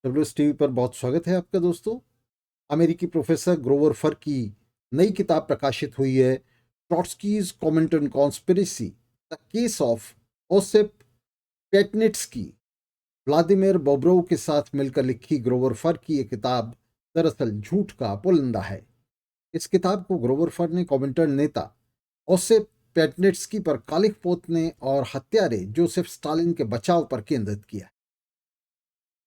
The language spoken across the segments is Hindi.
डब्ल्यूएस टीवी पर बहुत स्वागत है आपका दोस्तों। अमेरिकी प्रोफेसर ग्रोवर फर की नई किताब प्रकाशित हुई है, Trotsky's comment on conspiracy, the case of Osep Petnitsky. Vladimir Bobrov के साथ मिलकर लिखी ग्रोवर फर की ये किताब दरअसल झूठ का पुलिंदा है। इस किताब को ग्रोवर फर ने कॉमेंटन नेता ओसेप पेटनिट्स्की पर कालिख पोतने और हत्यारे जोसेफ स्टालिन के बचाव पर केंद्रित किया।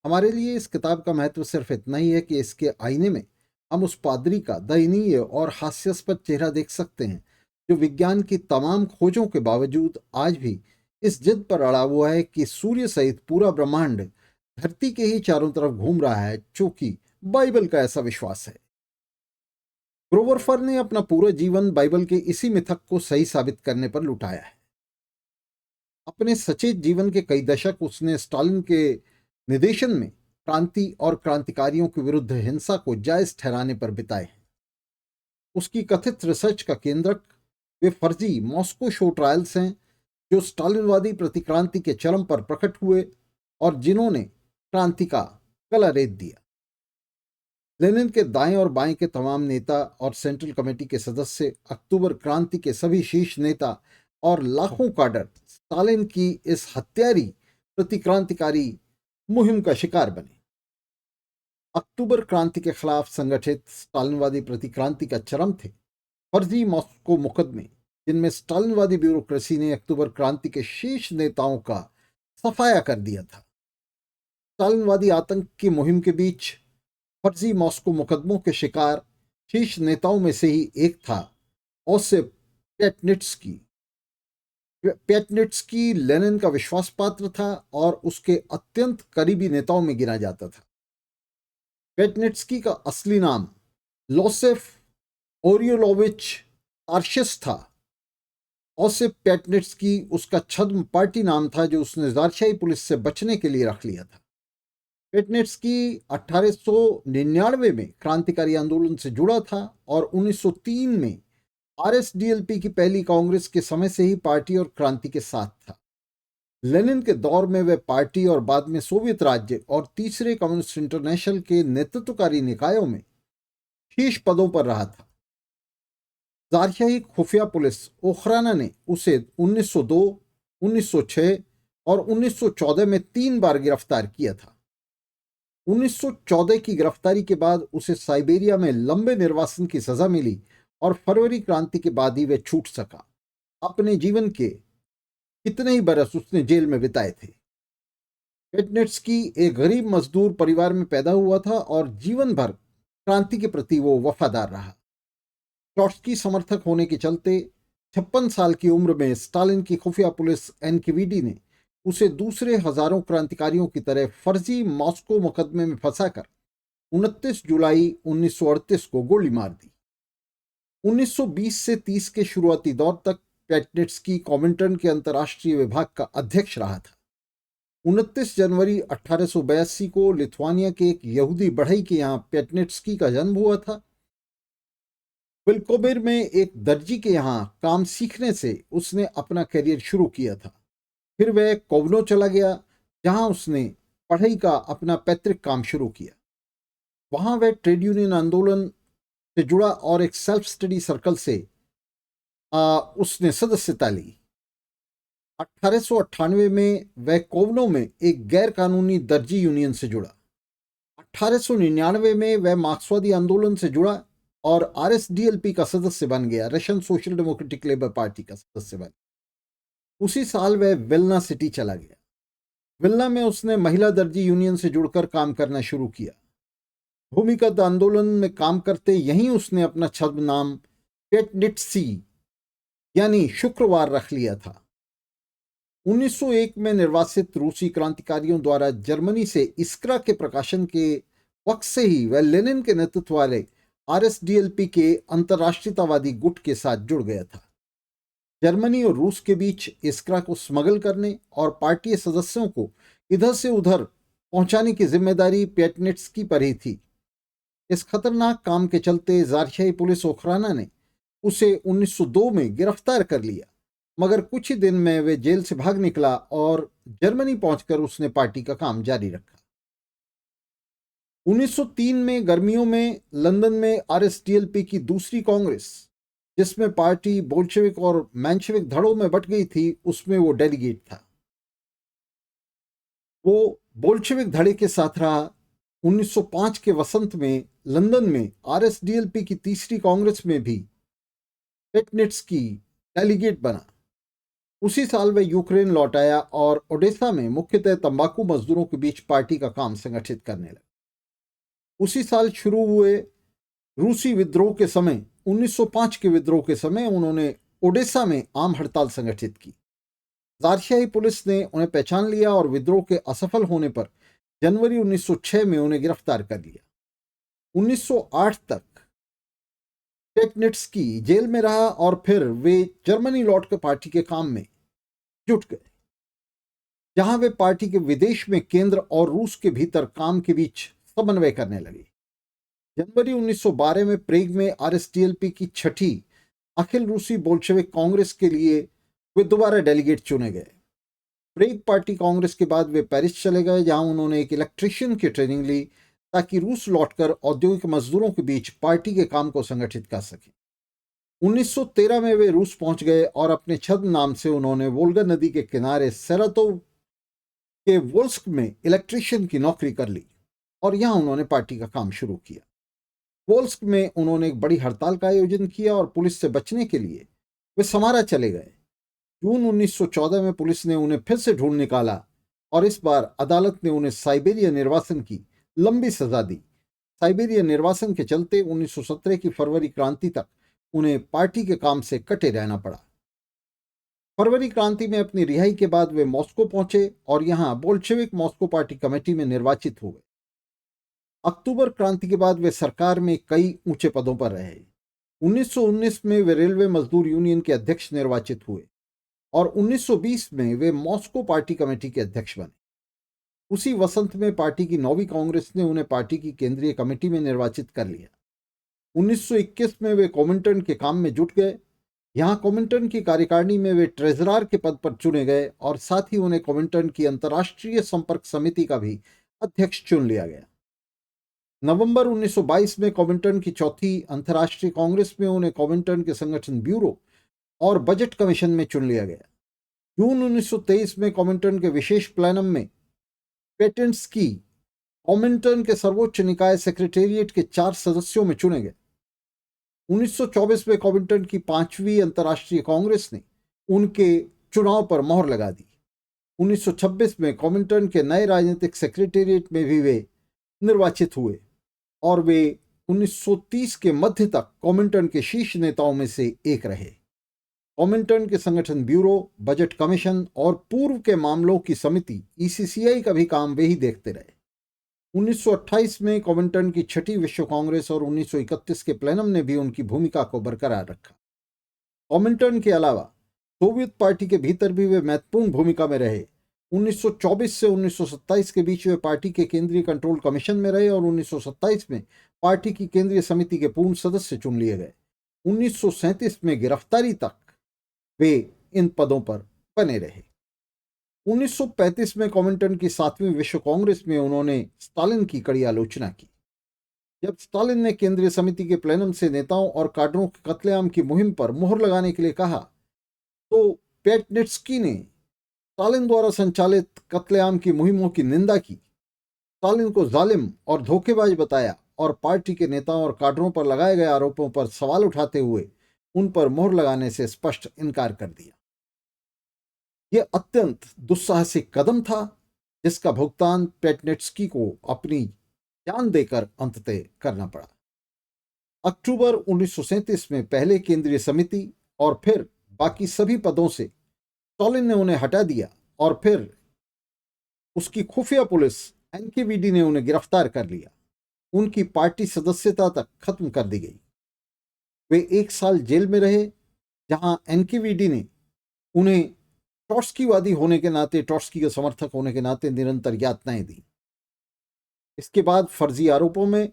हमारे लिए इस किताब का महत्व सिर्फ इतना ही है कि इसके आईने में हम उस पादरी का दयनीय और हास्यास्पद चेहरा देख सकते हैं जो विज्ञान की तमाम खोजों के बावजूद आज भी इस जिद पर अड़ा हुआ है कि सूर्य सहित पूरा ब्रह्मांड धरती के ही चारों तरफ घूम रहा है, चूंकि बाइबल का ऐसा विश्वास है। ग्रोवर फर ने अपना पूरा जीवन बाइबल के इसी मिथक को सही साबित करने पर लुटाया है। अपने सचेत जीवन के कई दशक उसने स्टालिन के निर्देशन में क्रांति और क्रांतिकारियों के विरुद्ध हिंसा को जायज ठहराने पर बिताए हैं। उसकी कथित रिसर्च का केंद्रक वे फर्जी मॉस्को शो ट्रायल्स हैं जो स्टालिनवादी प्रतिक्रांति के चरम पर प्रकट हुए और जिन्होंने क्रांति का गला रेत दिया। लेनिन के दाएं और बाएं के तमाम नेता और सेंट्रल कमेटी के सदस्य, अक्टूबर क्रांति के सभी शीर्ष नेता और लाखों काडर स्टालिन की इस हत्यारी प्रतिक्रांतिकारी मुहिम का शिकार बने। अक्टूबर क्रांति के खिलाफ संगठित स्टालिनवादी प्रतिक्रांति का चरम थे फर्जी मॉस्को मुकदमे, जिनमें स्टालिनवादी ब्यूरोक्रेसी ने अक्टूबर क्रांति के शीर्ष नेताओं का सफाया कर दिया था। स्टालिनवादी आतंक की मुहिम के बीच फर्जी मॉस्को मुकदमों के शिकार शीर्ष नेताओं में से ही एक था ओसेप पेटनिट्स्की। पेटनिट्स्की लेनिन का विश्वास पात्र था और उसके अत्यंत करीबी नेताओं में गिना जाता था। पेटनिट्स्की का असली नाम लोसेफ ओरियोलोविच तार्शिस था। ओसेप पेटनिट्स्की उसका छद्म पार्टी नाम था जो उसने ज़ारशाही पुलिस से बचने के लिए रख लिया था। पेटनिट्स्की 1899 में क्रांतिकारी आंदोलन से जुड़ा था और 1903 में आरएसडीएलपी की पहली कांग्रेस के समय से ही पार्टी और क्रांति के साथ था। लेनिन के दौर में वह पार्टी और बाद में सोवियत राज्य और तीसरे कम्युनिस्ट इंटरनेशनल के नेतृत्वकारी निकायों में शीर्ष पदों पर रहा था। ज़ारशाही खुफिया पुलिस ओखराना ने उसे 1902, 1906 और 1914 में 3 बार गिरफ्तार किया था। 1914 की गिरफ्तारी के बाद उसे साइबेरिया में लंबे निर्वासन की सजा मिली और फरवरी क्रांति के बाद ही वह छूट सका। अपने जीवन के कितने ही बरस उसने जेल में बिताए थे। पेटनिट्स्की एक गरीब मजदूर परिवार में पैदा हुआ था और जीवन भर क्रांति के प्रति वो वफादार रहा। ट्रॉट्स्की समर्थक होने के चलते 56 साल की उम्र में स्टालिन की खुफिया पुलिस एनकेवीडी ने उसे दूसरे हजारों क्रांतिकारियों की तरह फर्जी मॉस्को मुकदमे में फंसाकर 29 जुलाई 1938 को गोली मार दी। 1920 से 30 के शुरुआती दौर तक पेटनिट्स्की कॉमिंटर्न के अंतर्राष्ट्रीय विभाग का अध्यक्ष रहा था। 29 जनवरी 1882 को लिथुआनिया के एक यहूदी बढ़ई के यहाँ पेटनिट्स्की का जन्म हुआ था। विल्कोबिर में एक दर्जी के यहाँ काम सीखने से उसने अपना करियर शुरू किया था। फिर वह कोवनो चला गया जहां उसने पढ़ाई का अपना पैतृक काम शुरू किया। वहां वह ट्रेड यूनियन आंदोलन से जुड़ा और एक सेल्फ स्टडी सर्कल से उसने सदस्यता ली। 1898 में वह कोवनो में एक गैर कानूनी दर्जी यूनियन से जुड़ा। 1899 में वह मार्क्सवादी आंदोलन से जुड़ा और आरएसडीएलपी का सदस्य बन गया, Russian social democratic labour party का सदस्य बन। उसी साल वह विल्ना सिटी चला गया। विल्ना में उसने महिला दर्जी यूनियन से जुड़कर काम करना शुरू किया। भूमिगत आंदोलन में काम करते यहीं उसने अपना छद्म नाम पेटनिट्सी यानी शुक्रवार रख लिया था। 1901 में निर्वासित रूसी क्रांतिकारियों द्वारा जर्मनी से इस्क्रा के प्रकाशन के वक्त से ही वह लेनिन के नेतृत्व वाले आरएसडीएलपी के अंतर्राष्ट्रीयतावादी गुट के साथ जुड़ गया था। जर्मनी और रूस के बीच इस्क्रा को स्मगल करने और पार्टी सदस्यों को इधर से उधर पहुंचाने की जिम्मेदारी पेटनिट्स्की पर ही थी। इस खतरनाक काम के चलते ज़ारशाही पुलिस ओखराना ने उसे 1902 में गिरफ्तार कर लिया, मगर कुछ ही दिन में वे जेल से भाग निकला और जर्मनी पहुंचकर उसने पार्टी का काम जारी रखा। 1903 में गर्मियों में लंदन में आरएसडीएलपी की दूसरी कांग्रेस, जिसमें पार्टी बोल्शेविक और मेंशेविक धड़ों में बट गई थी, उसमें वो डेलीगेट था। वो बोल्शेविक धड़े के साथ रहा। 1905 के वसंत में लंदन में आरएसडीएलपी की तीसरी कांग्रेस में भी पेटनिट्स्की डेलीगेट बना। उसी साल वह यूक्रेन लौट आया और ओडेसा में मुख्यतः तंबाकू मजदूरों के बीच पार्टी का काम संगठित करने लगा। उसी साल शुरू हुए रूसी विद्रोह के समय 1905 के विद्रोह के समय उन्होंने ओडेसा में आम हड़ताल संगठित की। ज़ारशाही पुलिस ने उन्हें पहचान लिया और विद्रोह के असफल होने पर जनवरी 1906 में उन्हें गिरफ्तार कर लिया। 1908 तक पेटनिट्स्की जेल में रहा और फिर वे जर्मनी लौटकर पार्टी के काम में जुट गए, जहां वे पार्टी के विदेश में केंद्र और रूस के भीतर काम के बीच समन्वय करने लगे। जनवरी 1912 में प्रेग में आरएसडीएलपी की छठी अखिल रूसी बोल्शेविक कांग्रेस के लिए वे दोबारा डेलीगेट चुने गए। प्रेग पार्टी कांग्रेस के बाद वे पेरिस चले गए, जहां उन्होंने एक इलेक्ट्रीशियन की ट्रेनिंग ली ताकि रूस लौटकर औद्योगिक मजदूरों के बीच पार्टी के काम को संगठित कर सके। 1913 में वे रूस पहुंच गए और अपने छद्म नाम से उन्होंने वोल्गा नदी के किनारे सेरातोव के वोल्स्क में इलेक्ट्रीशियन की नौकरी कर ली और यहां उन्होंने पार्टी का काम शुरू किया। वोल्स्क में उन्होंने एक बड़ी हड़ताल का आयोजन किया और पुलिस से बचने के लिए वे समारा चले गए। जून 1914 में पुलिस ने उन्हें फिर से ढूंढ निकाला और इस बार अदालत ने उन्हें साइबेरिया निर्वासन की लंबी सजा दी। साइबेरिया निर्वासन के चलते 1917 की फरवरी क्रांति तक उन्हें पार्टी के काम से कटे रहना पड़ा। फरवरी क्रांति में अपनी रिहाई के बाद वे मॉस्को पहुंचे और यहां बोल्शेविक मॉस्को पार्टी कमेटी में निर्वाचित हो गए। अक्टूबर क्रांति के बाद वे सरकार में कई ऊंचे पदों पर रहे। 1919 में वे रेलवे मजदूर यूनियन के अध्यक्ष निर्वाचित हुए और 1920 में वे मॉस्को पार्टी कमेटी के अध्यक्ष बने। उसी वसंत में पार्टी की 9वीं कांग्रेस ने उन्हें पार्टी की केंद्रीय कमेटी में निर्वाचित कर लिया। 1921 में वे कोमिंटर्न के काम में जुट गए। यहां कोमिंटर्न की कार्यकारिणी में वे ट्रेजरार के पद पर चुने गए और साथ ही उन्हें कोमिंटर्न की अंतर्राष्ट्रीय संपर्क समिति का भी अध्यक्ष चुन लिया गया। नवंबर 1922 में कोमिंटर्न की चौथी अंतर्राष्ट्रीय कांग्रेस में उन्हें कोमिंटर्न के संगठन ब्यूरो और बजट कमीशन में चुन लिया गया। जून 1923 में कोमिंटर्न के विशेष प्लेनम में पेटेंट्स्की कोमिंटर्न के सर्वोच्च निकाय सेक्रेटेरिएट के 4 सदस्यों में चुने गए। 1924 में कोमिंटर्न की 5वीं अंतर्राष्ट्रीय कांग्रेस ने उनके चुनाव पर मोहर लगा दी। 1926 में कोमिंटर्न के नए राजनीतिक सेक्रेटेरिएट में भी वे निर्वाचित हुए और वे 1930 के मध्य तक कोमिंटर्न के शीर्ष नेताओं में से एक रहे। कोमिंटर्न के संगठन ब्यूरो, बजट कमीशन और पूर्व के मामलों की समिति ईसीसीआई का भी काम वे ही देखते रहे। 1928 में कोमिंटर्न की छठी विश्व कांग्रेस और 1931 के प्लेनम ने भी उनकी भूमिका को बरकरार रखा। कोमिंटर्न के अलावा सोवियत पार्टी के भीतर भी वे महत्वपूर्ण भूमिका में रहे। 1924 से 1927 के बीच वे पार्टी के केंद्रीय कंट्रोल कमीशन में रहे और 1927 में पार्टी की केंद्रीय समिति के पूर्ण सदस्य चुन लिए गए। 1937 में गिरफ्तारी तक वे इन पदों पर बने रहे। 1935 में कोमिंटर्न की 7वीं विश्व कांग्रेस में उन्होंने स्टालिन की कड़ी आलोचना की। जब स्टालिन ने केंद्रीय समिति के प्लेनम से नेताओं और काडरों के कत्लेआम की मुहिम पर मुहर लगाने के लिए कहा, तो पेटनिट्स्की ने स्टालिन द्वारा संचालित कत्लेआम की मुहिमों की निंदा की, स्टालिन को जालिम और धोखेबाज बताया और पार्टी के नेताओं और काडरों पर लगाए गए आरोपों पर सवाल उठाते हुए उन पर मोहर लगाने से स्पष्ट इनकार कर दिया। यह अत्यंत दुस्साहसिक कदम था, जिसका भुगतान पेटनिट्स्की को अपनी जान देकर अंततः करना पड़ा। अक्टूबर 1937 में पहले केंद्रीय समिति और फिर बाकी सभी पदों से स्टालिन ने उन्हें हटा दिया और फिर उसकी खुफिया पुलिस एनकेवीडी ने उन्हें गिरफ्तार कर लिया। उनकी पार्टी सदस्यता तक खत्म कर दी गई। वे 1 साल जेल में रहे, जहां एनकेवीडी ने उन्हें ट्रॉट्स्कीवादी होने के नाते, ट्रॉट्स्की के समर्थक होने के नाते निरंतर यातनाएं दी। इसके बाद फर्जी आरोपों में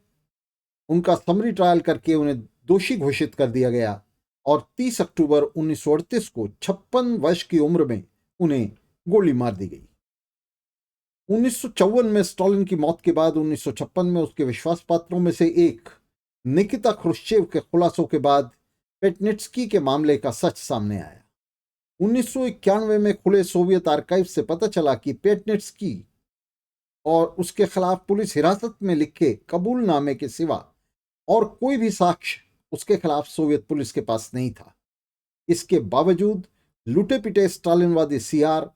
उनका समरी ट्रायल करके उन्हें दोषी घोषित कर दिया गया और 30 अक्टूबर 1938 को 56 वर्ष की उम्र में उन्हें गोली मार दी गई। 1954 में स्टालिन की मौत के बाद 1956 में उसके विश्वास पात्रों में से एक निकिता क्रुश्चेव के खुलासों के बाद पेटनिट्स्की के मामले का सच सामने आया। 1991 में खुले सोवियत आर्काइव से पता चला कि पेटनिट्स्की और उसके खिलाफ पुलिस हिरासत में लिखे कबूलनामे के सिवा और कोई भी साक्ष्य उसके खिलाफ सोवियत पुलिस के पास नहीं था। इसके बावजूद लुटे पिटे स्टालिनवादी सीआर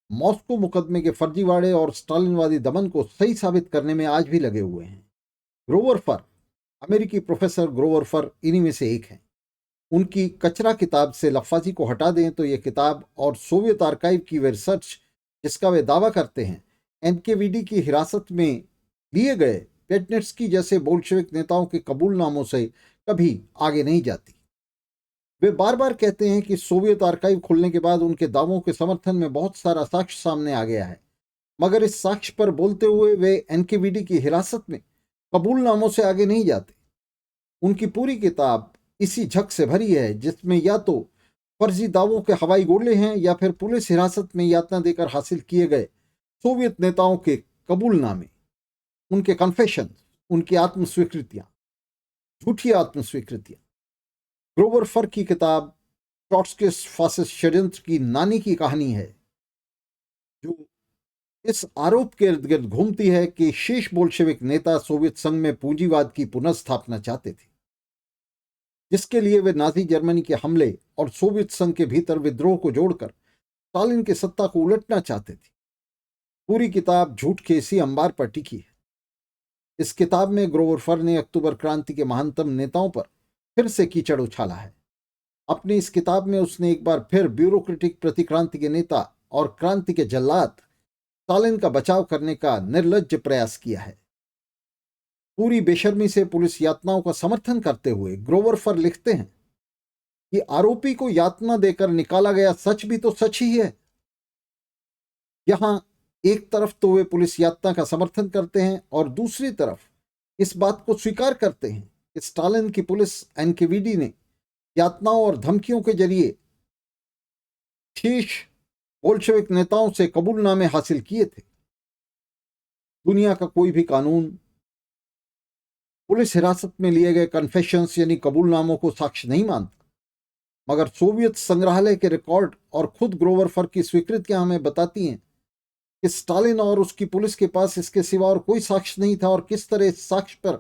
मॉस्को मुकदमे के फर्जीवाड़े और स्टालिनवादी दमन को सही साबित करने में आज भी लगे हुए हैं। ग्रोवर फर, अमेरिकी प्रोफेसर ग्रोवर फर इन्हीं में से एक हैं। उनकी कचरा किताब से लफाजी को हटा दें तो यह किताब और सोवियत आर्काइव की वे रिसर्च जिसका वे दावा करते हैं एनकेवीडी की हिरासत में लिए गए पेटनिट्स्की जैसे बोल्शेविक नेताओं के कबूलनामों से कभी आगे नहीं जाती। वे बार बार कहते हैं कि सोवियत आर्काइव खुलने के बाद उनके दावों के समर्थन में बहुत सारा साक्ष्य सामने आ गया है, मगर इस साक्ष्य पर बोलते हुए वे एनकेवीडी की हिरासत में कबूलनामों से आगे नहीं जाते। उनकी पूरी किताब इसी झक से भरी है जिसमें या तो फर्जी दावों के हवाई गोले हैं या फिर पुलिस हिरासत में यातना देकर हासिल किए गए सोवियत नेताओं के कबूलनामे, उनके कन्फेशन, उनकी आत्मस्वीकृतियां, झूठी आत्मस्वीकृतियां। ग्रोवर फर की किताब ट्रॉट्स्किस्ट फासिस्ट षड्यंत्र की नानी की कहानी है, जो इस आरोप के इर्द गिर्द घूमती है कि शीर्ष बोल्शेविक नेता सोवियत संघ में पूंजीवाद की पुनर्स्थापना चाहते थे, जिसके लिए वे नाजी जर्मनी के हमले और सोवियत संघ के भीतर विद्रोह को जोड़कर स्टालिन की सत्ता को उलटना चाहते थे। पूरी किताब झूठ के इसी अंबार पर टिकी है। इस किताब में ग्रोवर फर ने अक्टूबर क्रांति के महानतम नेताओं पर फिर से कीचड़ उछाला है। अपनी इस किताब में उसने एक बार फिर ब्यूरोक्रेटिक प्रतिक्रांति के नेता और क्रांति के जल्लाद स्टालिन का बचाव करने का निर्लज्ज प्रयास किया है। पूरी बेशर्मी से पुलिस यातनाओं का समर्थन करते हुए ग्रोवर फर लिखते हैं कि आरोपी को यातना देकर निकाला गया सच भी तो सच ही है। यहां एक तरफ तो वे पुलिस यातना का समर्थन करते हैं और दूसरी तरफ इस बात को स्वीकार करते हैं कि स्टालिन की पुलिस एनकेवीडी ने यातनाओं और धमकियों के जरिए शीर्ष बोल्शेविक नेताओं से कबूलनामे हासिल किए थे। दुनिया का कोई भी कानून पुलिस हिरासत में लिए गए कन्फेशंस यानी कबूलनामों को साक्ष्य नहीं मानता, मगर सोवियत संग्रहालय के रिकॉर्ड और खुद ग्रोवर फर की स्वीकृतियां हमें बताती हैं कि स्टालिन और उसकी पुलिस के पास इसके सिवा और कोई साक्ष्य नहीं था और किस तरह इस साक्ष्य पर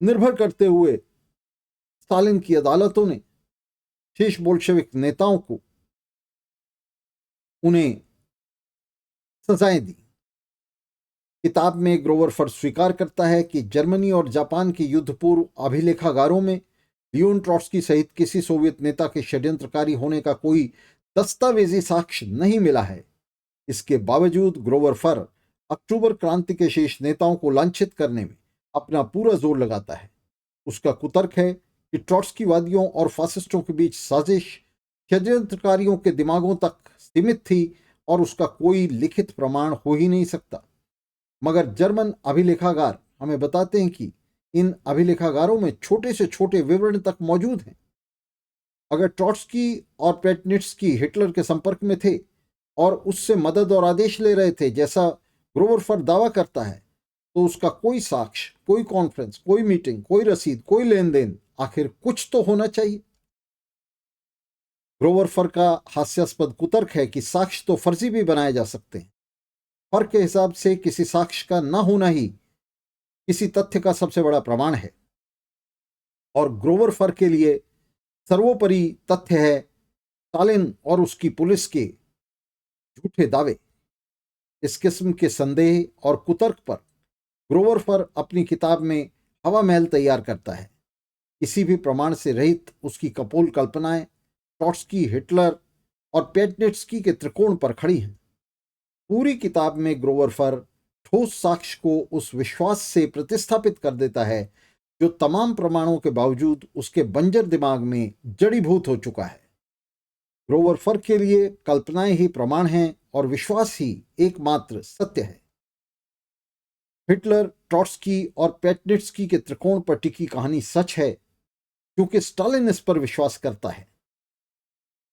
निर्भर करते हुए स्टालिन की अदालतों ने शीर्ष बोल्शेविक नेताओं को उन्हें सजाएं दी। किताब में ग्रोवर फर स्वीकार करता है कि जर्मनी और जापान के युद्ध पूर्व अभिलेखागारों में लियोन ट्रॉट्स्की सहित किसी सोवियत नेता के षड्यंत्रकारी होने का कोई दस्तावेजी साक्ष्य नहीं मिला है। इसके बावजूद ग्रोवर फर अक्टूबर क्रांति के शीर्ष नेताओं को लांछित करने में अपना पूरा जोर लगाता है। उसका कुतर्क है कि ट्रॉट्स्कीवादियों और फासिस्टों के बीच साजिश षड्यंत्रकारियों के दिमागों तक सीमित थी और उसका कोई लिखित प्रमाण हो ही नहीं सकता। मगर जर्मन अभिलेखागार हमें बताते हैं कि इन अभिलेखागारों में छोटे से छोटे विवरण तक मौजूद हैं। अगर ट्रॉट्स्की और पेटनिट्स्की हिटलर के संपर्क में थे और उससे मदद और आदेश ले रहे थे जैसा ग्रोवर फर दावा करता है, तो उसका कोई साक्ष्य, कोई कॉन्फ्रेंस, कोई मीटिंग, कोई रसीद, कोई लेन देन, आखिर कुछ तो होना चाहिए। ग्रोवर फर का हास्यास्पद कुतर्क है कि साक्ष्य तो फर्जी भी बनाए जा सकते हैं। फर के हिसाब से किसी साक्ष्य का न होना ही किसी तथ्य का सबसे बड़ा प्रमाण है और ग्रोवर फर के लिए सर्वोपरि तथ्य है स्टालिन और उसकी पुलिस के झूठे दावे। इस किस्म के संदेह और कुतर्क पर ग्रोवर फर अपनी किताब में हवा महल तैयार करता है। किसी भी प्रमाण से रहित उसकी कपोल कल्पनाएं ट्रॉट्स्की, हिटलर और पेटनिट्स्की के त्रिकोण पर खड़ी हैं। पूरी किताब में ग्रोवर फर ठोस साक्ष्य को उस विश्वास से प्रतिस्थापित कर देता है जो तमाम प्रमाणों के बावजूद उसके बंजर दिमाग में जड़ीभूत हो चुका है। ग्रोवर फर के लिए कल्पनाएं ही प्रमाण हैं और विश्वास ही एकमात्र सत्य है। हिटलर, ट्रॉट्स्की और पेटनिट्स्की के त्रिकोण पर टिकी कहानी सच है क्योंकि स्टालिन इस पर विश्वास करता है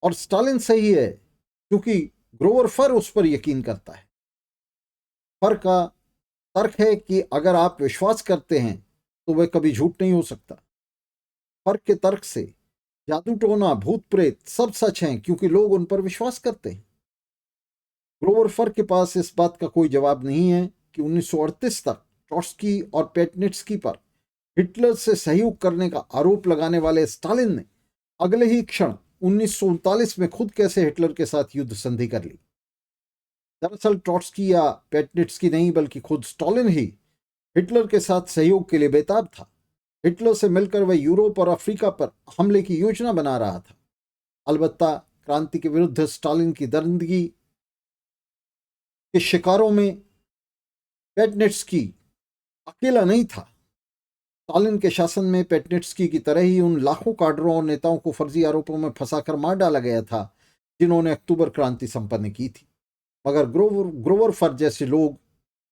और स्टालिन सही है क्योंकि ग्रोवर फर उस पर यकीन करता है। फर्क का तर्क है कि अगर आप विश्वास करते हैं तो वह कभी झूठ नहीं हो सकता। फर्क के तर्क से जादू टोना भूत प्रेत सब सच हैं क्योंकि लोग उन पर विश्वास करते हैं। ग्रोवर फर्क के पास इस बात का कोई जवाब नहीं है कि 1938 तक ट्रॉट्स्की और पेटनिट्स्की पर हिटलर से सहयोग करने का आरोप लगाने वाले स्टालिन ने अगले ही क्षण 1939 में खुद कैसे हिटलर के साथ युद्ध संधि कर ली। दरअसल ट्रॉट्स्की या पेटनिट्स्की नहीं बल्कि खुद स्टालिन ही हिटलर के साथ सहयोग के लिए बेताब था। हिटलर से मिलकर वह यूरोप और अफ्रीका पर हमले की योजना बना रहा था। अलबत्ता क्रांति के विरुद्ध स्टालिन की दरिंदगी के शिकारों में पेटनिट्स्की अकेला नहीं था। स्टालिन के शासन में पेटनिट्स्की की तरह ही उन लाखों काडरों और नेताओं को फर्जी आरोपों में फंसाकर मार डाला गया था जिन्होंने अक्टूबर क्रांति संपन्न की थी। मगर ग्रोवर फर जैसे लोग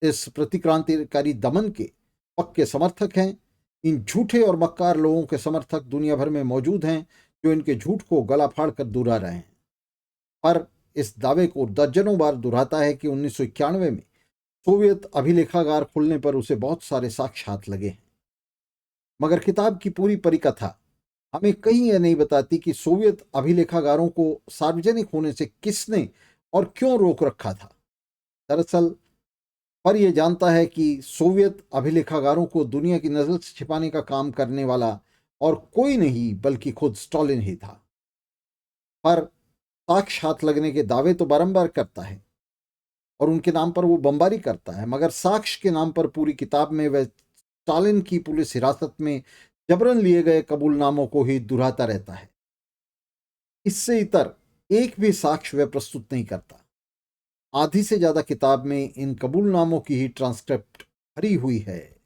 इस प्रतिक्रांतिकारी दमन के पक्के समर्थक हैं। इन झूठे और मक्कार लोगों के समर्थक दुनिया भर में मौजूद हैं जो इनके झूठ को गला फाड़ कर दोहरा रहे हैं। पर इस दावे को दर्जनों बार दोहराता है कि 1991 में सोवियत अभिलेखागार खुलने पर उसे बहुत सारे साक्ष्य हाथ लगे हैं। मगर किताब की पूरी परिकथा हमें कहीं यह नहीं बताती कि सोवियत अभिलेखागारों को सार्वजनिक होने से किसने और क्यों रोक रखा था। दरअसल पर यह जानता है कि सोवियत अभिलेखागारों को दुनिया की नजर से छिपाने का काम करने वाला और कोई नहीं बल्कि खुद स्टालिन ही था। पर साक्ष्य हाथ लगने के दावे तो बारंबार करता है और उनके नाम पर वो बमबारी करता है, मगर साक्ष्य के नाम पर पूरी किताब में वह स्टालिन की पुलिस हिरासत में जबरन लिए गए कबूलनामों को ही दोहराता रहता है। इससे इतर एक भी साक्ष्य वह प्रस्तुत नहीं करता। आधी से ज्यादा किताब में इन कबूलनामों की ही ट्रांसक्रिप्ट भरी हुई है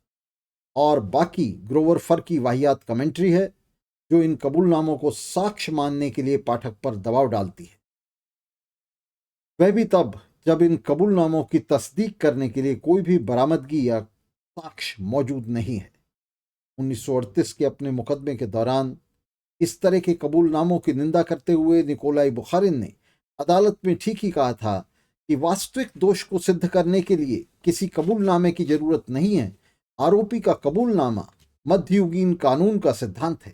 और बाकी ग्रोवर फर की वाहियात कमेंट्री है जो इन कबूलनामों को साक्ष्य मानने के लिए पाठक पर दबाव डालती है। वह भी तब जब इन कबूलनामों की तस्दीक करने के लिए कोई भी बरामदगी या साक्ष्य मौजूद नहीं है। 1938 के अपने मुकदमे के दौरान इस तरह के कबूलनामों की निंदा करते हुए निकोलाई बुखारिन ने अदालत में ठीक ही कहा था कि वास्तविक दोष को सिद्ध करने के लिए किसी कबूलनामे की जरूरत नहीं है। आरोपी का कबूलनामा मध्ययुगीन कानून का सिद्धांत है।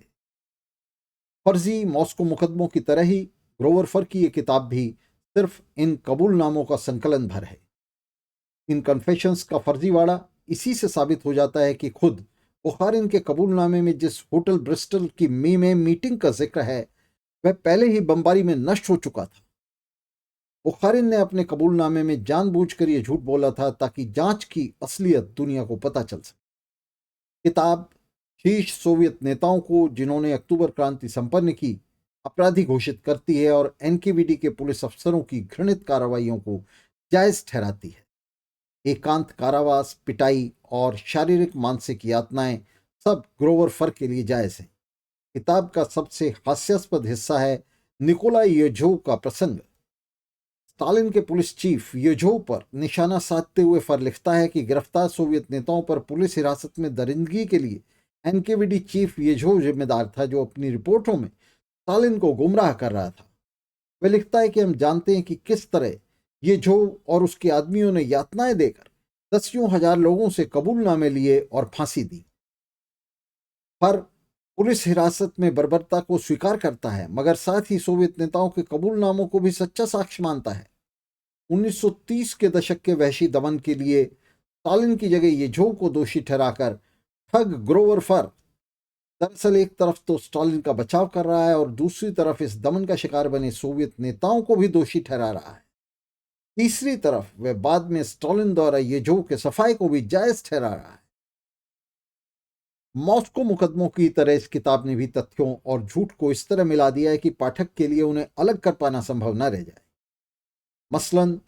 फर्जी मॉस्को मुकदमों की तरह ही ग्रोवर फर की यह किताब भी सिर्फ इन कबूलनामों का संकलन भर है। इन कन्फेशंस का फर्जीवाड़ा इसी से साबित हो जाता है कि खुद बुखारिन के कबूलनामे में जिस होटल ब्रिस्टल की में मीटिंग का जिक्र है वह पहले ही बमबारी में नष्ट हो चुका था। बुखारिन ने अपने कबूलनामे में जानबूझकर यह झूठ बोला था ताकि जांच की असलियत दुनिया को पता चल सके। किताब शीर्ष सोवियत नेताओं को जिन्होंने अक्टूबर क्रांति संपन्न की अपराधी घोषित करती है और एनकेवीडी के पुलिस अफसरों की घृणित कार्रवाइयों को जायज ठहराती है। एकांत कारावास, पिटाई और शारीरिक मानसिक यातनाएं सब ग्रोवर फर के लिए जायज हैं। किताब का सबसे हास्यास्पद हिस्सा है निकोलाई येझोव का प्रसंग। स्टालिन के पुलिस चीफ येझोव पर निशाना साधते हुए फर लिखता है कि गिरफ्तार सोवियत नेताओं पर पुलिस हिरासत में दरिंदगी के लिए एनकेवीडी चीफ येझोव जिम्मेदार था, जो अपनी रिपोर्टों में स्टालिन को गुमराह कर रहा था। वह लिखता है कि हम जानते हैं कि किस तरह येझोव और उसके आदमियों ने यातनाएं देकर दसियों हजार लोगों से कबूलनामे लिए और फांसी दी। पर पुलिस हिरासत में बर्बरता को स्वीकार करता है, मगर साथ ही सोवियत नेताओं के कबूलनामों को भी सच्चा साक्ष्य मानता है। 1930 के दशक के वहशी दमन के लिए स्टालिन की जगह येझोव को दोषी ठहराकर ठग ग्रोवर फर दरअसल एक तरफ तो स्टालिन का बचाव कर रहा है और दूसरी तरफ इस दमन का शिकार बने सोवियत नेताओं को भी दोषी ठहरा रहा है। तीसरी तरफ वह बाद में स्टालिन द्वारा येझोव के सफाई को भी जायज ठहरा रहा है। मॉस्को मुकदमों की तरह इस किताब ने भी तथ्यों और झूठ को इस तरह मिला दिया है कि पाठक के लिए उन्हें अलग कर पाना संभव न रह जाए। मसलन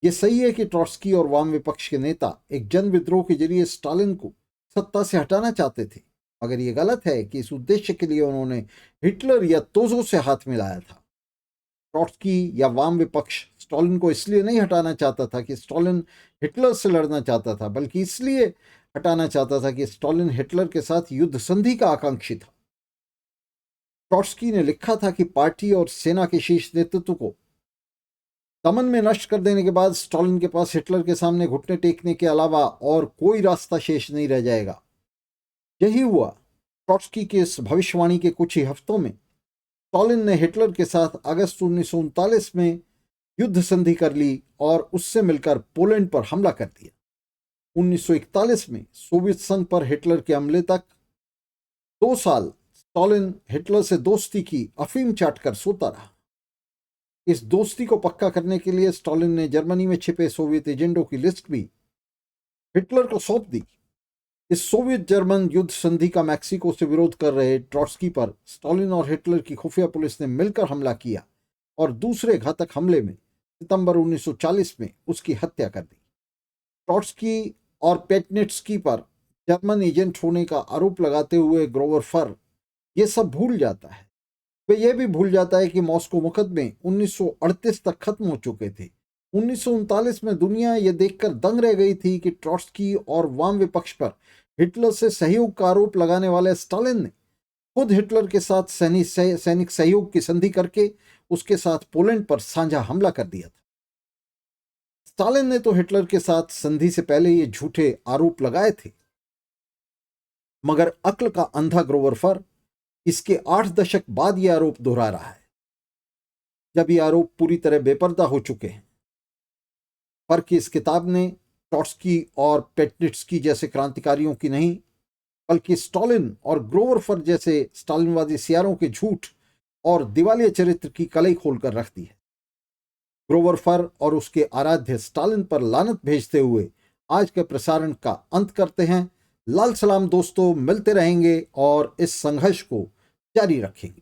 ये सही है कि ट्रॉट्स्की और वाम विपक्ष के नेता एक जन विद्रोह के जरिए स्टालिन को सत्ता से हटाना चाहते थे, मगर यह गलत है कि इस उद्देश्य के लिए उन्होंने हिटलर या तोजो से हाथ मिलाया था। ट्रॉट्स्की या वाम विपक्ष स्टालिन को इसलिए नहीं हटाना चाहता था कि स्टालिन हिटलर से लड़ना चाहता था, बल्कि इसलिए हटाना चाहता था कि स्टालिन हिटलर के साथ युद्ध संधि का आकांक्षी था। ट्रॉट्स्की ने लिखा था कि पार्टी और सेना के शीर्ष नेतृत्व को दमन में नष्ट कर देने के बाद स्टालिन के पास हिटलर के सामने घुटने टेकने के अलावा और कोई रास्ता शेष नहीं रह जाएगा। यही हुआ। ट्रॉट्स्की की इस भविष्यवाणी के कुछ ही हफ्तों में स्टालिन ने हिटलर के साथ अगस्त 1939 में युद्ध संधि कर ली और उससे मिलकर पोलैंड पर हमला कर दिया। 1941 में सोवियत संघ पर हिटलर के हमले तक 2 साल स्टालिन हिटलर से दोस्ती की अफीम चाटकर सोता रहा। इस दोस्ती को पक्का करने के लिए स्टालिन ने जर्मनी में छिपे सोवियत एजेंटों की लिस्ट भी हिटलर को सौंप दी। इस सोवियत जर्मन युद्ध संधि का मैक्सिको से विरोध कर रहे ट्रॉट्स्की पर स्टालिन और हिटलर की खुफिया पुलिस ने मिलकर हमला किया और दूसरे घातक हमले में सितंबर 1940 में उसकी हत्या कर दी। ट्रॉट्स्की और पेटनिट्स्की पर जर्मन एजेंट होने का आरोप लगाते हुए ग्रोवर फर ये सब भूल जाता है। वह यह भी भूल जाता है कि मॉस्को मुकदमे 1938 तक खत्म हो चुके थे। 1939 में दुनिया यह देखकर दंग रह गई थी कि ट्रॉट्स्की और वाम विपक्ष पर हिटलर से सहयोग का आरोप लगाने वाले स्टालिन ने खुद हिटलर के साथ सैनिक सहयोग की संधि करके उसके साथ पोलैंड पर साझा हमला कर दिया था। स्टालिन ने तो हिटलर के साथ संधि से पहले ये झूठे आरोप लगाए थे, मगर अक्ल का अंधा ग्रोवर फर इसके 8 दशक बाद ये आरोप दोहरा रहा है, जब ये आरोप पूरी तरह बेपर्दा हो चुके हैं। फर की इस किताब ने ट्रॉट्स्की और पेटनिट्स्की जैसे क्रांतिकारियों की नहीं, बल्कि स्टालिन और ग्रोवर फर जैसे स्टालिनवादी सियारों के झूठ और दिवालिया चरित्र की कलई खोलकर रख दी है। ग्रोवर फर और उसके आराध्य स्टालिन पर लानत भेजते हुए आज के प्रसारण का अंत करते हैं। लाल सलाम दोस्तों, मिलते रहेंगे और इस संघर्ष को जारी रखेंगे।